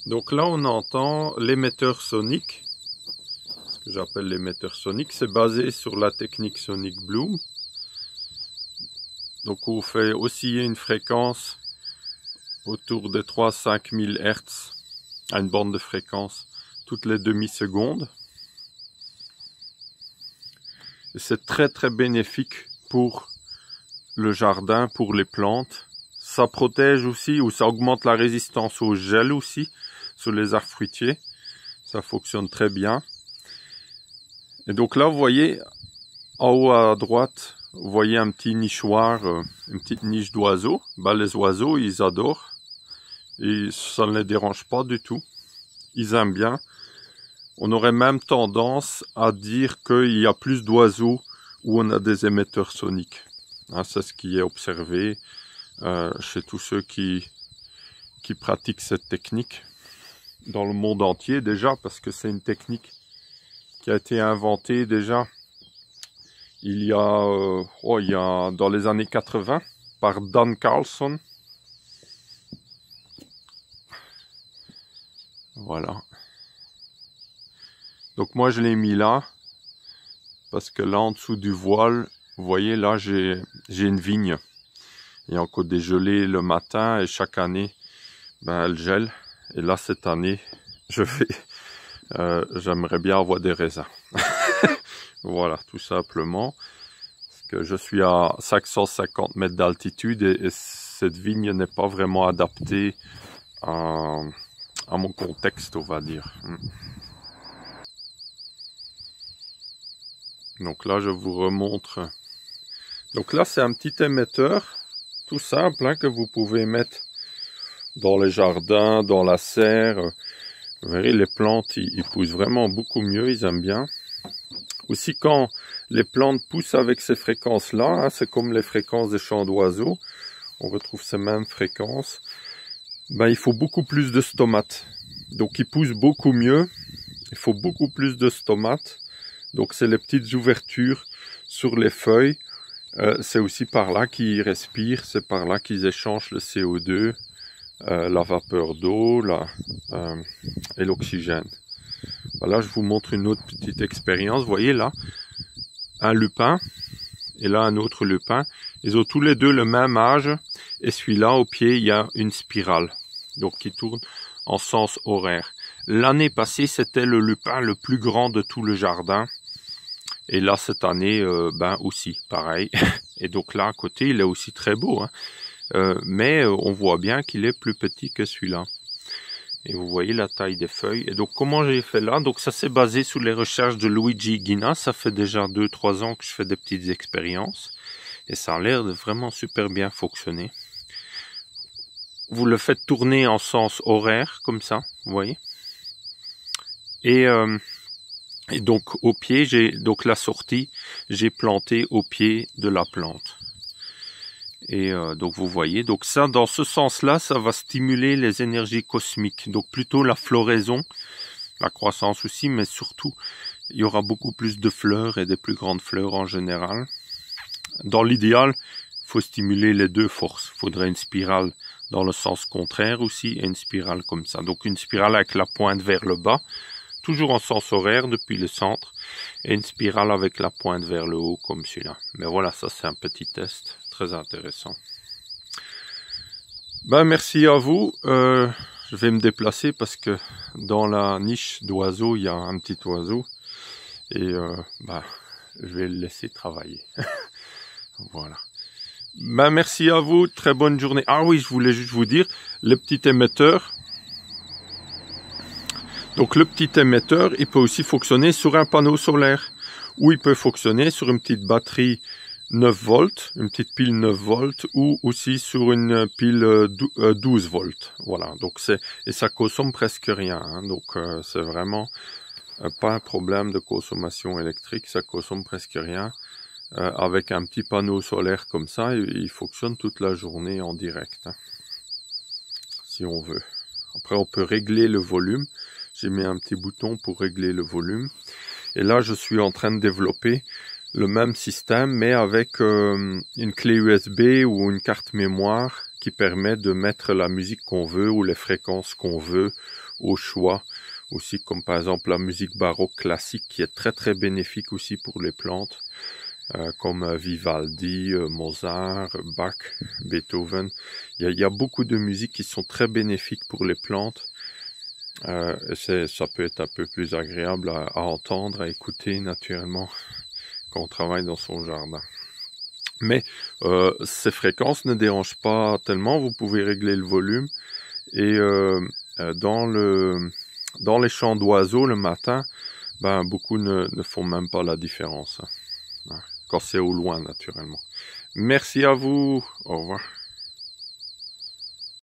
Donc là, on entend l'émetteur sonique. Ce que j'appelle l'émetteur sonique, c'est basé sur la technique Sonic Bloom. Donc on fait osciller une fréquence autour de 3-5 000 Hz à une bande de fréquence toutes les demi-secondes. Et c'est très bénéfique pour le jardin, pour les plantes. Ça protège aussi, ou ça augmente la résistance au gel aussi sur les arbres fruitiers. Ça fonctionne très bien. Et donc là, vous voyez, en haut à droite, vous voyez un petit nichoir, une petite niche d'oiseaux. Ben, les oiseaux, ils adorent. Et ça ne les dérange pas du tout. Ils aiment bien. On aurait même tendance à dire qu'il y a plus d'oiseaux où on a des émetteurs soniques. Hein, c'est ce qui est observé chez tous ceux qui pratiquent cette technique dans le monde entier déjà, parce que c'est une technique qui a été inventée déjà il y a dans les années 80 par Dan Carlson. Voilà. Donc moi je l'ai mis là parce que là en dessous du voile, vous voyez là j'ai une vigne. Il y a encore des gelées le matin et chaque année ben, elle gèle. Et là cette année j'aimerais bien avoir des raisins. Voilà, tout simplement. Parce que je suis à 550 mètres d'altitude et cette vigne n'est pas vraiment adaptée à mon contexte, on va dire. Donc là, je vous remontre. Donc là, c'est un petit émetteur, tout simple, hein, que vous pouvez mettre dans les jardins, dans la serre. Vous verrez, les plantes, ils poussent vraiment beaucoup mieux, ils aiment bien. Aussi, quand les plantes poussent avec ces fréquences-là, hein, c'est comme les fréquences des chants d'oiseaux, on retrouve ces mêmes fréquences, ben, il faut beaucoup plus de stomates. Donc, ils poussent beaucoup mieux, il faut beaucoup plus de stomates. Donc, c'est les petites ouvertures sur les feuilles. C'est aussi par là qu'ils respirent, c'est par là qu'ils échangent le CO2, la vapeur d'eau et l'oxygène. Voilà, je vous montre une autre petite expérience. Vous voyez là, un lupin et là un autre lupin. Ils ont tous les deux le même âge et celui-là au pied il y a une spirale, donc qui tourne en sens horaire. L'année passée c'était le lupin le plus grand de tout le jardin et là cette année ben aussi pareil. Et donc là à côté il est aussi très beau, hein. Mais on voit bien qu'il est plus petit que celui-là. Et vous voyez la taille des feuilles. Et donc comment j'ai fait là? Donc ça s'est basé sur les recherches de Luigi Guina. Ça fait déjà 2-3 ans que je fais des petites expériences. Et ça a l'air de vraiment super bien fonctionner. Vous le faites tourner en sens horaire, comme ça, vous voyez. Et donc au pied, donc la sortie, j'ai planté au pied de la plante. Et donc vous voyez, donc ça dans ce sens-là, ça va stimuler les énergies cosmiques. Donc plutôt la floraison, la croissance aussi, mais surtout il y aura beaucoup plus de fleurs et des plus grandes fleurs en général. Dans l'idéal, il faut stimuler les deux forces. Il faudrait une spirale dans le sens contraire aussi et une spirale comme ça. Donc une spirale avec la pointe vers le bas, toujours en sens horaire depuis le centre, et une spirale avec la pointe vers le haut comme celui-là. Mais voilà, ça c'est un petit test très intéressant. Ben merci à vous. Je vais me déplacer parce que dans la niche d'oiseaux, il y a un petit oiseau et ben, je vais le laisser travailler. Voilà. Ben merci à vous, très bonne journée. Ah oui, je voulais juste vous dire, le petit émetteur. Donc le petit émetteur, il peut aussi fonctionner sur un panneau solaire ou il peut fonctionner sur une petite batterie 9 volts, une petite pile 9 volts ou aussi sur une pile 12 volts. Voilà, donc et ça consomme presque rien, hein, donc c'est vraiment pas un problème de consommation électrique, ça consomme presque rien. Avec un petit panneau solaire comme ça, il fonctionne toute la journée en direct, hein, si on veut. Après on peut régler le volume. J'ai mis un petit bouton pour régler le volume. Et là, je suis en train de développer le même système, mais avec une clé USB ou une carte mémoire qui permet de mettre la musique qu'on veut ou les fréquences qu'on veut au choix. Aussi comme par exemple la musique baroque classique qui est très très bénéfique aussi pour les plantes. Comme Vivaldi, Mozart, Bach, Beethoven. Il y a beaucoup de musiques qui sont très bénéfiques pour les plantes. Ça peut être un peu plus agréable à entendre, à écouter naturellement quand on travaille dans son jardin. Mais ces fréquences ne dérangent pas tellement, vous pouvez régler le volume. Et dans les chants d'oiseaux le matin, beaucoup ne font même pas la différence. Quand c'est au loin naturellement. Merci à vous, au revoir.